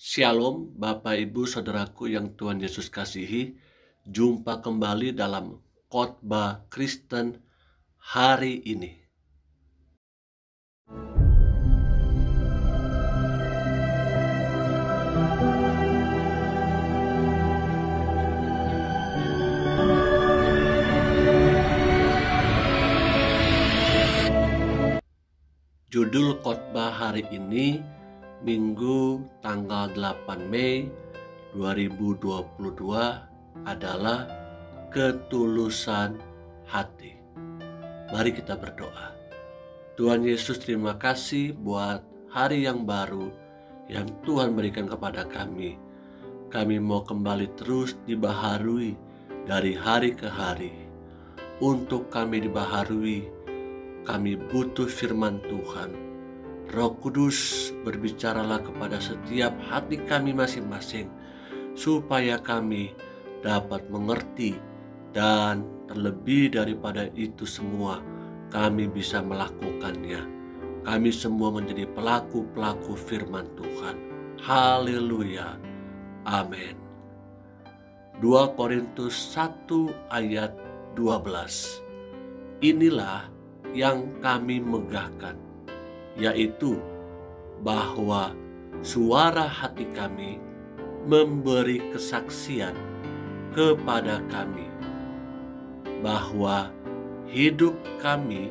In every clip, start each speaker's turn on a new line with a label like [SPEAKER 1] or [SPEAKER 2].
[SPEAKER 1] Shalom Bapak Ibu Saudaraku yang Tuhan Yesus kasihi. Jumpa kembali dalam khotbah Kristen hari ini. Judul khotbah hari ini Minggu tanggal 8 Mei 2022 adalah ketulusan hati. Mari kita berdoa. Tuhan Yesus, terima kasih buat hari yang baru yang Tuhan berikan kepada kami. Kami mau kembali terus dibaharui dari hari ke hari. Untuk kami dibaharui, kami butuh firman Tuhan. Roh Kudus, berbicaralah kepada setiap hati kami masing-masing, supaya kami dapat mengerti, dan terlebih daripada itu semua, kami bisa melakukannya. Kami semua menjadi pelaku-pelaku firman Tuhan. Haleluya. Amin. 2 Korintus 1 ayat 12. Inilah yang kami megahkan, yaitu bahwa suara hati kami memberi kesaksian kepada kami bahwa hidup kami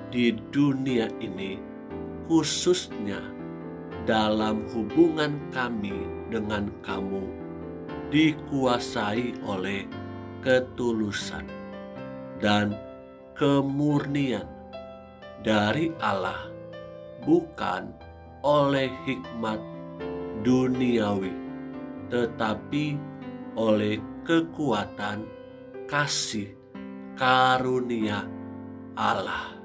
[SPEAKER 1] di dunia ini, khususnya dalam hubungan kami dengan kamu, dikuasai oleh ketulusan dan kemurnian dari Allah, bukan oleh hikmat duniawi, tetapi oleh kekuatan kasih karunia Allah.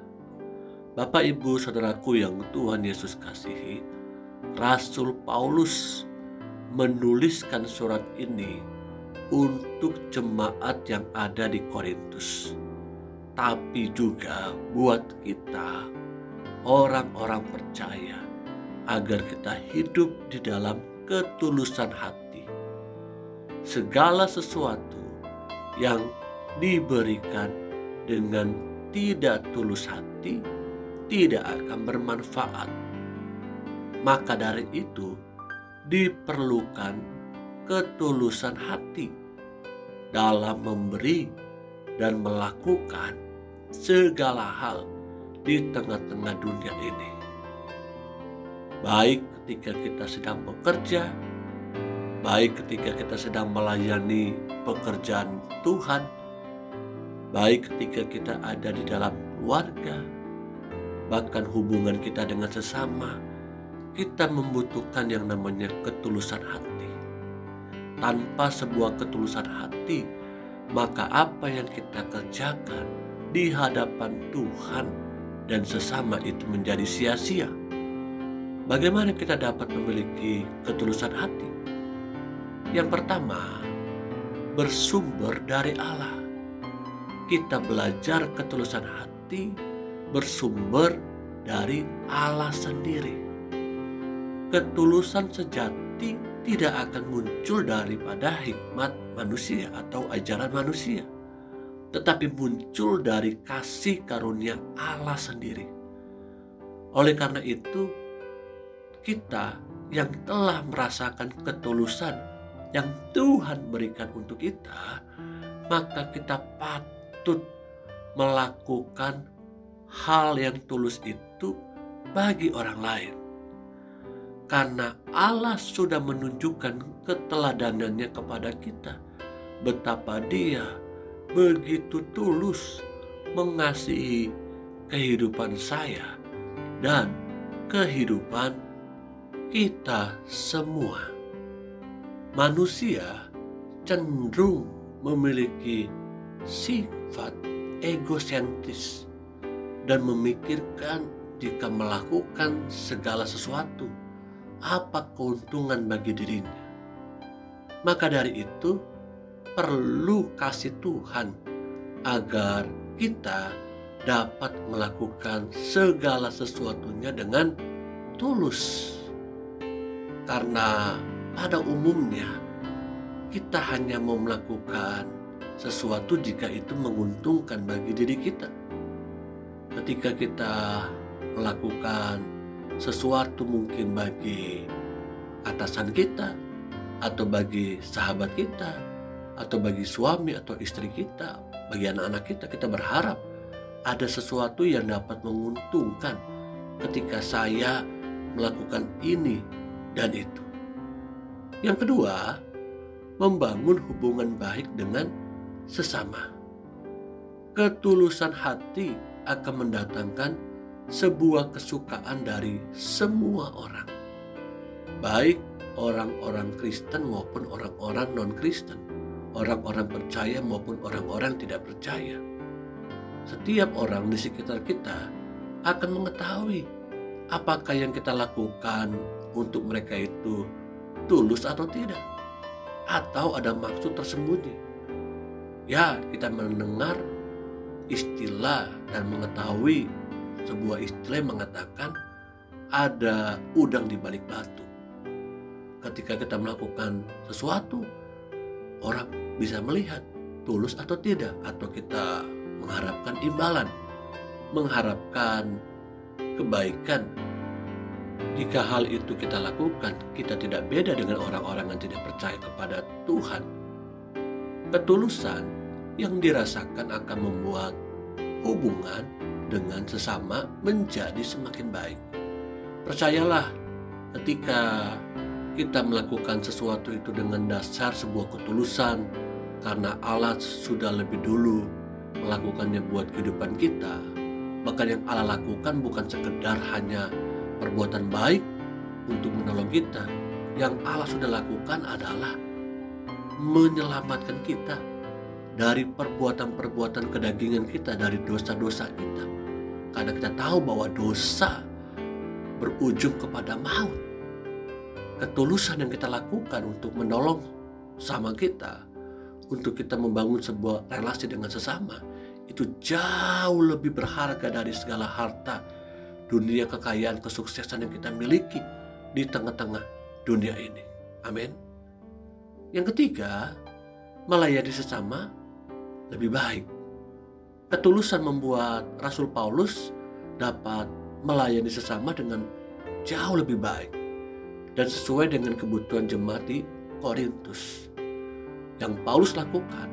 [SPEAKER 1] Bapak Ibu Saudaraku yang Tuhan Yesus kasihi, Rasul Paulus menuliskan surat ini untuk jemaat yang ada di Korintus, tapi juga buat kita orang-orang percaya, agar kita hidup di dalam ketulusan hati. Segala sesuatu yang diberikan dengan tidak tulus hati tidak akan bermanfaat. Maka dari itu diperlukan ketulusan hati dalam memberi dan melakukan segala hal di tengah-tengah dunia ini. Baik ketika kita sedang bekerja, baik ketika kita sedang melayani pekerjaan Tuhan, baik ketika kita ada di dalam keluarga, bahkan hubungan kita dengan sesama, kita membutuhkan yang namanya ketulusan hati. Tanpa sebuah ketulusan hati, maka apa yang kita kerjakan di hadapan Tuhan dan sesama itu menjadi sia-sia. Bagaimana kita dapat memiliki ketulusan hati? Yang pertama, bersumber dari Allah. Kita belajar ketulusan hati bersumber dari Allah sendiri. Ketulusan sejati tidak akan muncul daripada hikmat manusia atau ajaran manusia, tetapi muncul dari kasih karunia Allah sendiri. Oleh karena itu, kita yang telah merasakan ketulusan yang Tuhan berikan untuk kita, maka kita patut melakukan hal yang tulus itu bagi orang lain. Karena Allah sudah menunjukkan keteladanannya kepada kita, betapa Dia begitu tulus mengasihi kehidupan saya dan kehidupan kita semua. Manusia cenderung memiliki sifat egosentris dan memikirkan jika melakukan segala sesuatu, apa keuntungan bagi dirinya. Maka dari itu perlu kasih Tuhan agar kita dapat melakukan segala sesuatunya dengan tulus. Karena pada umumnya kita hanya mau melakukan sesuatu jika itu menguntungkan bagi diri kita. Ketika kita melakukan sesuatu mungkin bagi atasan kita, atau bagi sahabat kita, atau bagi suami atau istri kita, bagi anak-anak kita, kita berharap ada sesuatu yang dapat menguntungkan ketika saya melakukan ini dan itu. Yang kedua, membangun hubungan baik dengan sesama. Ketulusan hati akan mendatangkan sebuah kesukaan dari semua orang, baik orang-orang Kristen maupun orang-orang non-Kristen, orang-orang percaya maupun orang-orang tidak percaya. Setiap orang di sekitar kita akan mengetahui apakah yang kita lakukan untuk mereka itu tulus atau tidak, atau ada maksud tersembunyi. Ya, kita mendengar istilah dan mengetahui sebuah istilah yang mengatakan ada udang di balik batu. Ketika kita melakukan sesuatu, orang bisa melihat tulus atau tidak, atau kita mengharapkan imbalan, mengharapkan kebaikan. Jika hal itu kita lakukan, kita tidak beda dengan orang-orang yang tidak percaya kepada Tuhan. Ketulusan yang dirasakan akan membuat hubungan dengan sesama menjadi semakin baik. Percayalah, ketika kita melakukan sesuatu itu dengan dasar sebuah ketulusan, karena Allah sudah lebih dulu melakukannya buat kehidupan kita. Bahkan yang Allah lakukan bukan sekedar hanya perbuatan baik untuk menolong kita. Yang Allah sudah lakukan adalah menyelamatkan kita dari perbuatan-perbuatan kedagingan kita, dari dosa-dosa kita. Karena kita tahu bahwa dosa berujung kepada maut. Ketulusan yang kita lakukan untuk menolong sama kita, untuk kita membangun sebuah relasi dengan sesama, itu jauh lebih berharga dari segala harta, dunia, kekayaan, kesuksesan yang kita miliki di tengah-tengah dunia ini. Amin. Yang ketiga, melayani sesama lebih baik. Ketulusan membuat Rasul Paulus dapat melayani sesama dengan jauh lebih baik dan sesuai dengan kebutuhan jemaat di Korintus. Yang Paulus lakukan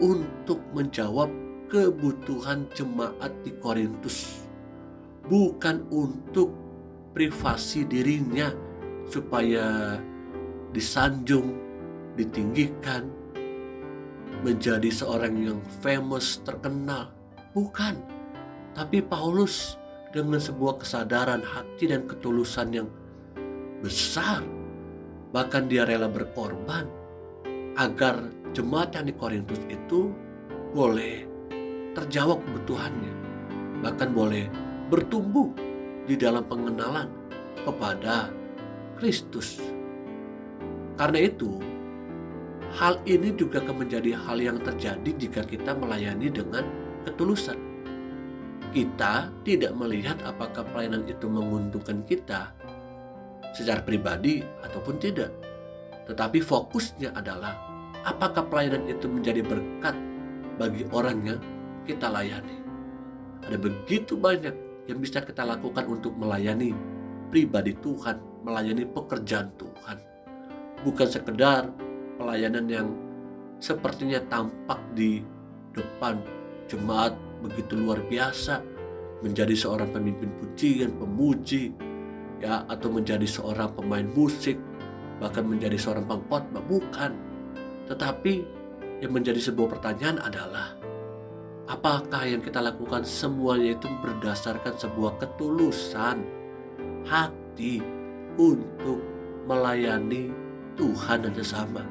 [SPEAKER 1] untuk menjawab kebutuhan jemaat di Korintus, bukan untuk privasi dirinya supaya disanjung, ditinggikan, menjadi seorang yang famous, terkenal. Bukan. Tapi Paulus dengan sebuah kesadaran hati dan ketulusan yang besar, bahkan dia rela berkorban agar jemaat yang di Korintus itu boleh terjawab kebutuhannya, bahkan boleh bertumbuh di dalam pengenalan kepada Kristus. Karena itu, hal ini juga akan menjadi hal yang terjadi jika kita melayani dengan ketulusan. Kita tidak melihat apakah pelayanan itu menguntungkan kita secara pribadi ataupun tidak. Tetapi fokusnya adalah apakah pelayanan itu menjadi berkat bagi orang yang kita layani. Ada begitu banyak yang bisa kita lakukan untuk melayani pribadi Tuhan, melayani pekerjaan Tuhan. Bukan sekedar pelayanan yang sepertinya tampak di depan jemaat begitu luar biasa, menjadi seorang pemimpin pujian, pemuji, ya, atau menjadi seorang pemain musik, bahkan menjadi seorang pengkhotbah. Bukan. Tetapi yang menjadi sebuah pertanyaan adalah, apakah yang kita lakukan semuanya itu berdasarkan sebuah ketulusan hati untuk melayani Tuhan dan sesama.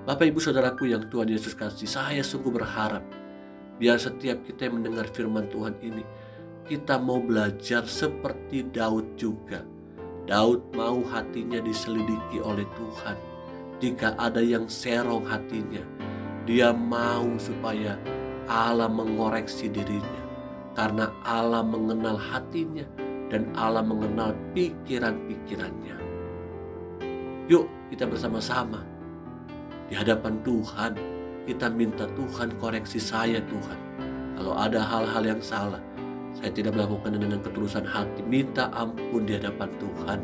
[SPEAKER 1] Bapak Ibu Saudaraku yang Tuhan Yesus kasih, saya sungguh berharap biar setiap kita yang mendengar firman Tuhan ini, kita mau belajar seperti Daud juga. Daud mau hatinya diselidiki oleh Tuhan. Jika ada yang serong hatinya, dia mau supaya Allah mengoreksi dirinya. Karena Allah mengenal hatinya dan Allah mengenal pikiran-pikirannya. Yuk kita bersama-sama di hadapan Tuhan, kita minta Tuhan koreksi saya Tuhan. Kalau ada hal-hal yang salah, saya tidak melakukan dengan ketulusan hati, minta ampun di hadapan Tuhan.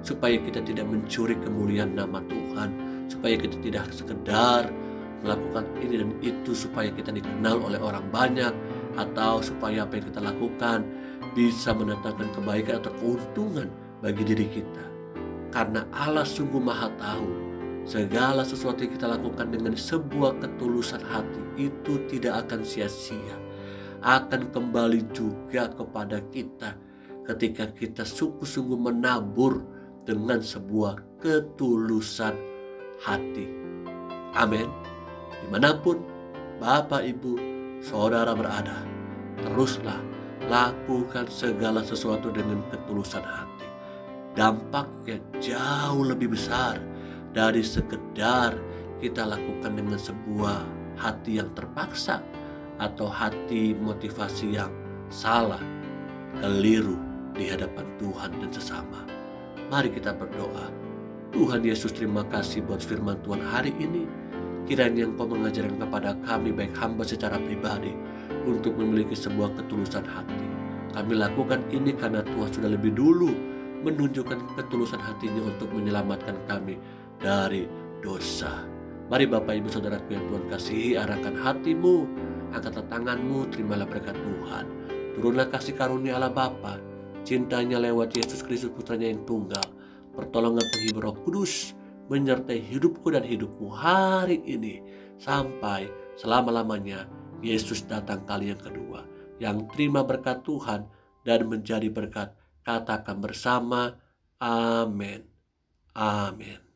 [SPEAKER 1] Supaya kita tidak mencuri kemuliaan nama Tuhan, supaya kita tidak sekedar melakukan ini dan itu supaya kita dikenal oleh orang banyak, atau supaya apa yang kita lakukan bisa mendatangkan kebaikan atau keuntungan bagi diri kita. Karena Allah sungguh maha tahu, segala sesuatu yang kita lakukan dengan sebuah ketulusan hati itu tidak akan sia-sia, akan kembali juga kepada kita ketika kita sungguh-sungguh menabur dengan sebuah ketulusan hati. Amin. Dimanapun Bapak, Ibu, Saudara berada, teruslah lakukan segala sesuatu dengan ketulusan hati. Dampaknya jauh lebih besar dari sekedar kita lakukan dengan sebuah hati yang terpaksa atau hati motivasi yang salah, keliru di hadapan Tuhan dan sesama. Mari kita berdoa. Tuhan Yesus, terima kasih buat firman Tuhan hari ini. Kiranya Engkau mengajarkan kepada kami, baik hamba secara pribadi, untuk memiliki sebuah ketulusan hati. Kami lakukan ini karena Tuhan sudah lebih dulu menunjukkan ketulusan hatinya untuk menyelamatkan kami dari dosa. Mari Bapak, Ibu, Saudaraku yang Tuhan kasihi, arahkan hatimu, angkatlah tanganmu, terimalah berkat Tuhan. Turunlah kasih karunia Allah Bapa, cintanya lewat Yesus Kristus putranya yang tunggal, pertolongan penghibur Roh Kudus menyertai hidupku dan hidupmu hari ini sampai selama-lamanya Yesus datang kali yang kedua. Yang terima berkat Tuhan dan menjadi berkat, katakan bersama, amin. Amin.